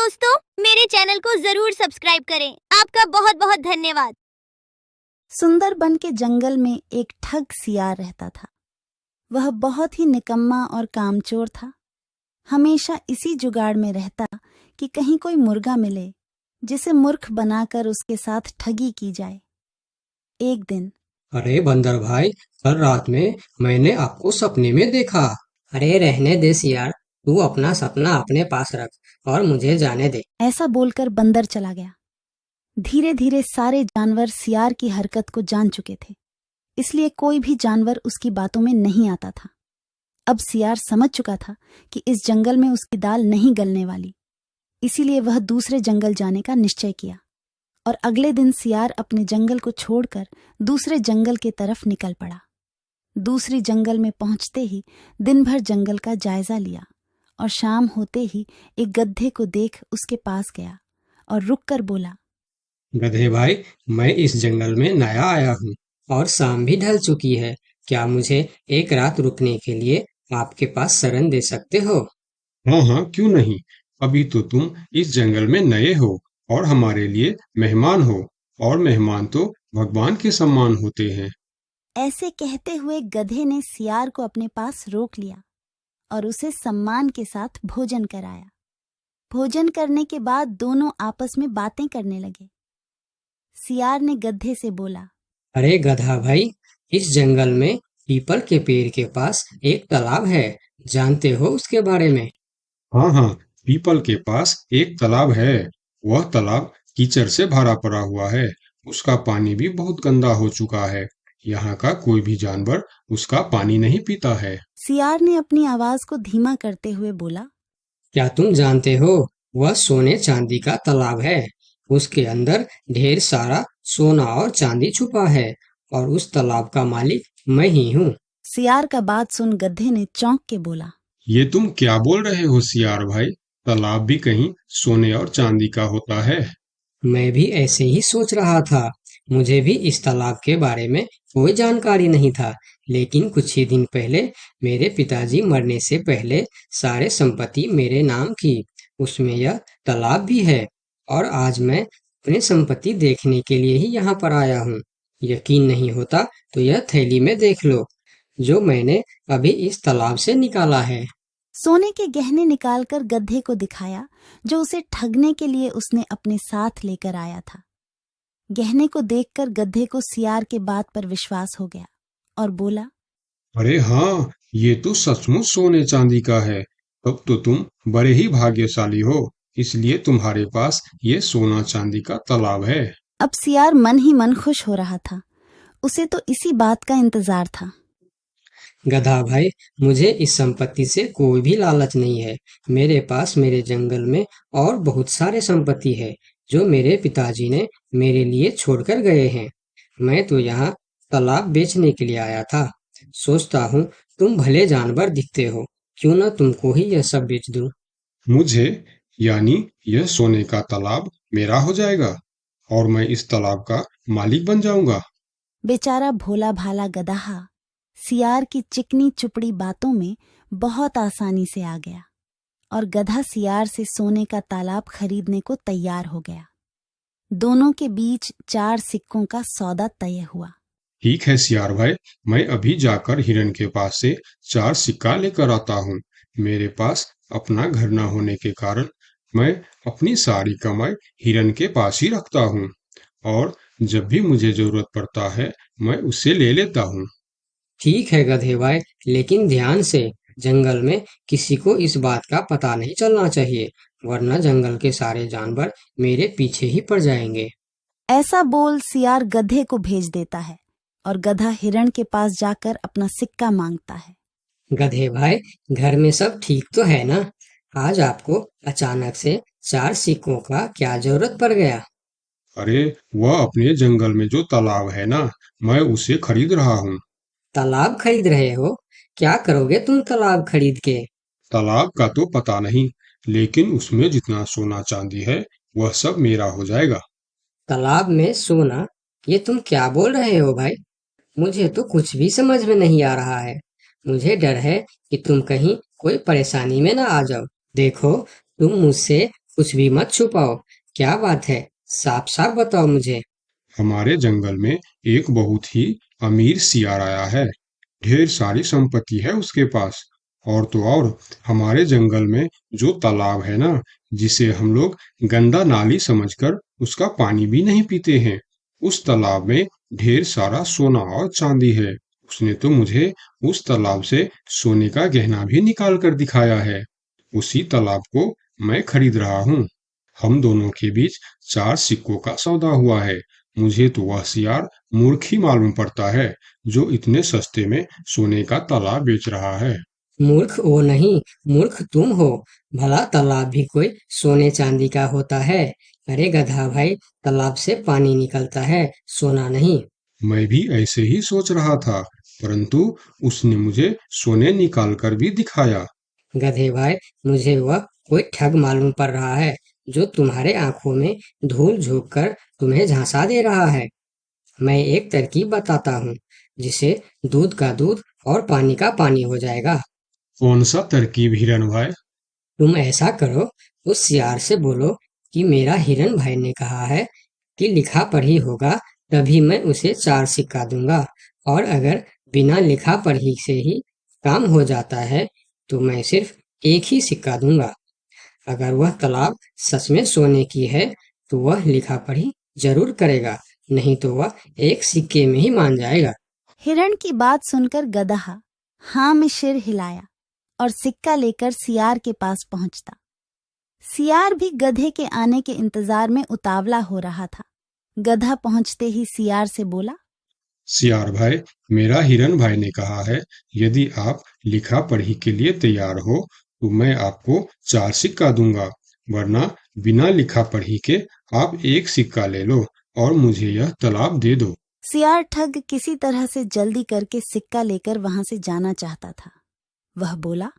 दोस्तों, मेरे चैनल को जरूर सब्सक्राइब करें। आपका बहुत बहुत धन्यवाद। सुंदरबन के जंगल में एक ठग सियार रहता था। वह बहुत ही निकम्मा और कामचोर था। हमेशा इसी जुगाड़ में रहता कि कहीं कोई मुर्गा मिले जिसे मूर्ख बनाकर उसके साथ ठगी की जाए। एक दिन अरे बंदर भाई, कल रात में मैंने आपको सपने में देखा। अरे रहने दे सियार, तू अपना सपना अपने पास रख और मुझे जाने दे। ऐसा बोलकर बंदर चला गया। धीरे धीरे सारे जानवर सियार की हरकत को जान चुके थे, इसलिए कोई भी जानवर उसकी बातों में नहीं आता था। अब सियार समझ चुका था कि इस जंगल में उसकी दाल नहीं गलने वाली, इसीलिए वह दूसरे जंगल जाने का निश्चय किया और अगले दिन सियार अपने जंगल को छोड़कर दूसरे जंगल की तरफ निकल पड़ा। दूसरी जंगल में पहुंचते ही दिन भर जंगल का जायजा लिया और शाम होते ही एक गधे को देख उसके पास गया और रुककर बोला, गधे भाई, मैं इस जंगल में नया आया हूँ और शाम भी ढल चुकी है। क्या मुझे एक रात रुकने के लिए आपके पास शरण दे सकते हो? हाँ हाँ, क्यों नहीं। अभी तो तुम इस जंगल में नए हो और हमारे लिए मेहमान हो, और मेहमान तो भगवान के समान होते हैं। ऐसे कहते हुए गधे ने सियार को अपने पास रोक लिया और उसे सम्मान के साथ भोजन कराया। भोजन करने के बाद दोनों आपस में बातें करने लगे। सियार ने गधे से बोला, अरे गधा भाई, इस जंगल में पीपल के पेड़ के पास एक तालाब है, जानते हो उसके बारे में? हाँ हाँ, पीपल के पास एक तालाब है। वह तालाब कीचड़ से भरा पड़ा हुआ है। उसका पानी भी बहुत गंदा हो चुका है। यहाँ का कोई भी जानवर उसका पानी नहीं पीता है। सियार ने अपनी आवाज को धीमा करते हुए बोला, क्या तुम जानते हो, वह सोने चांदी का तालाब है। उसके अंदर ढेर सारा सोना और चांदी छुपा है और उस तालाब का मालिक मैं ही हूँ। सियार का बात सुन गधे ने चौंक के बोला, ये तुम क्या बोल रहे हो सियार भाई? तालाब भी कहीं सोने और चांदी का होता है? मैं भी ऐसे ही सोच रहा था। मुझे भी इस तालाब के बारे में कोई जानकारी नहीं था, लेकिन कुछ ही दिन पहले मेरे पिताजी मरने से पहले सारे संपत्ति मेरे नाम की। उसमें यह तालाब भी है और आज मैं अपने संपत्ति देखने के लिए ही यहाँ पर आया हूँ। यकीन नहीं होता तो यह थैली में देख लो, जो मैंने अभी इस तालाब से निकाला है। सोने के गहने निकालकर गधे को दिखाया, जो उसे ठगने के लिए उसने अपने साथ लेकर आया था। गहने को देखकर गधे को सियार के बात पर विश्वास हो गया और बोला, अरे हाँ, ये तो सचमुच सोने चांदी का है। तब तो तुम बड़े ही भाग्यशाली हो, इसलिए तुम्हारे पास ये सोना चांदी का तालाब है। अब सियार मन ही मन खुश हो रहा था। उसे तो इसी बात का इंतजार था। गधा भाई, मुझे इस संपत्ति से कोई भी लालच नहीं है। मेरे पास मेरे जंगल में और बहुत सारे संपत्ति है जो मेरे पिताजी ने मेरे लिए छोड़कर गए हैं। मैं तो यहाँ तालाब बेचने के लिए आया था। सोचता हूँ तुम भले जानवर दिखते हो, क्यों ना तुमको ही यह सब बेच दूं। मुझे, यानी यह सोने का तालाब मेरा हो जाएगा और मैं इस तालाब का मालिक बन जाऊंगा। बेचारा भोला भाला गदहा सियार की चिकनी चुपड़ी बातों में बहुत आसानी से आ गया और गधा सियार से सोने का तालाब खरीदने को तैयार हो गया। दोनों के बीच 4 सिक्कों का सौदा तय हुआ। ठीक है सियार भाई, मैं अभी जाकर हिरन के पास से 4 सिक्का लेकर आता हूँ। मेरे पास अपना घर न होने के कारण मैं अपनी सारी कमाई हिरन के पास ही रखता हूँ, और जब भी मुझे जरूरत पड़ता है मैं उससे ले लेता हूँ। ठीक है गधे भाई, लेकिन ध्यान से, जंगल में किसी को इस बात का पता नहीं चलना चाहिए, वरना जंगल के सारे जानवर मेरे पीछे ही पड़ जाएंगे। ऐसा बोल सियार गधे को भेज देता है और गधा हिरण के पास जाकर अपना सिक्का मांगता है। गधे भाई, घर में सब ठीक तो है ना? आज आपको अचानक से 4 सिक्कों का क्या जरूरत पड़ गया? अरे वह अपने जंगल में जो तालाब है ना, मैं उसे खरीद रहा हूँ। तालाब खरीद रहे हो? क्या करोगे तुम तालाब खरीद के? तालाब का तो पता नहीं, लेकिन उसमें जितना सोना चांदी है वह सब मेरा हो जाएगा। तालाब में सोना? ये तुम क्या बोल रहे हो भाई? मुझे तो कुछ भी समझ में नहीं आ रहा है। मुझे डर है कि तुम कहीं कोई परेशानी में ना आ जाओ। देखो, तुम मुझसे कुछ भी मत छुपाओ। क्या बात है, साफ साफ बताओ मुझे। हमारे जंगल में एक बहुत ही अमीर सियार आया है। ढेर सारी संपत्ति है उसके पास। और तो और हमारे जंगल में जो तालाब है ना, जिसे हम लोग गंदा नाली समझकर उसका पानी भी नहीं पीते हैं, उस तालाब में ढेर सारा सोना और चांदी है। उसने तो मुझे उस तालाब से सोने का गहना भी निकाल कर दिखाया है। उसी तालाब को मैं खरीद रहा हूँ। हम दोनों के बीच 4 सिक्कों का सौदा हुआ है। मुझे तो वह सियार मूर्ख ही मालूम पड़ता है, जो इतने सस्ते में सोने का तालाब बेच रहा है। मूर्ख वो नहीं, मूर्ख तुम हो। भला तालाब भी कोई सोने चांदी का होता है? अरे गधा भाई, तालाब से पानी निकलता है, सोना नहीं। मैं भी ऐसे ही सोच रहा था, परंतु उसने मुझे सोने निकाल कर भी दिखाया। गधे भाई, मुझे वह कोई ठग मालूम पड़ रहा है, जो तुम्हारे आंखों में धूल झोंक कर तुम्हें झांसा दे रहा है। मैं एक तरकीब बताता हूँ, जिसे दूध का दूध और पानी का पानी हो जाएगा। कौन सा तरकीब हिरन भाई? तुम ऐसा करो, उस सियार से बोलो कि मेरा हिरन भाई ने कहा है कि लिखा पढ़ी होगा तभी मैं उसे 4 सिक्का दूंगा, और अगर बिना लिखा पढ़ी से ही काम हो जाता है तो मैं सिर्फ एक ही सिक्का दूंगा। अगर वह तालाब सच में सोने की है तो वह लिखा पढ़ी जरूर करेगा, नहीं तो वह एक सिक्के में ही मान जाएगा। हिरण की बात सुनकर गधा हाँ में सिर हिलाया और सिक्का लेकर सियार के पास पहुंचता। सियार भी गधे के आने के इंतजार में उतावला हो रहा था। गधा पहुंचते ही सियार से बोला, सियार भाई, मेरा हिरन भाई ने कहा है, यदि आप लिखा पढ़ी के लिए तैयार हो तो मैं आपको 4 सिक्का दूंगा, वरना बिना लिखा पढ़ी के आप एक सिक्का ले लो और मुझे यह तालाब दे दो। सियार ठग किसी तरह से जल्दी करके सिक्का लेकर वहां से जाना चाहता था। वह बोला,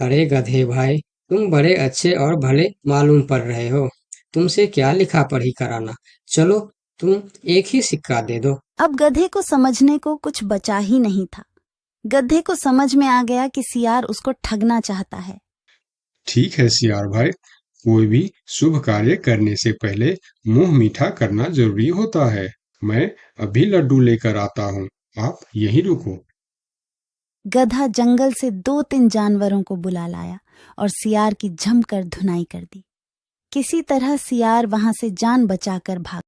अरे गधे भाई, तुम बड़े अच्छे और भले मालूम पड़ रहे हो, तुमसे क्या लिखा पढ़ी कराना। चलो, तुम एक ही सिक्का दे दो। अब गधे को समझने को कुछ बचा ही नहीं था। गधे को समझ में आ गया कि सियार उसको ठगना चाहता है। ठीक है सियार भाई, कोई भी शुभ कार्य करने से पहले मुंह मीठा करना जरूरी होता है। मैं अभी लड्डू लेकर आता हूँ, आप यहीं रुको। गधा जंगल से 2-3 जानवरों को बुला लाया और सियार की जमकर धुनाई कर दी। किसी तरह सियार वहां से जान बचाकर भाग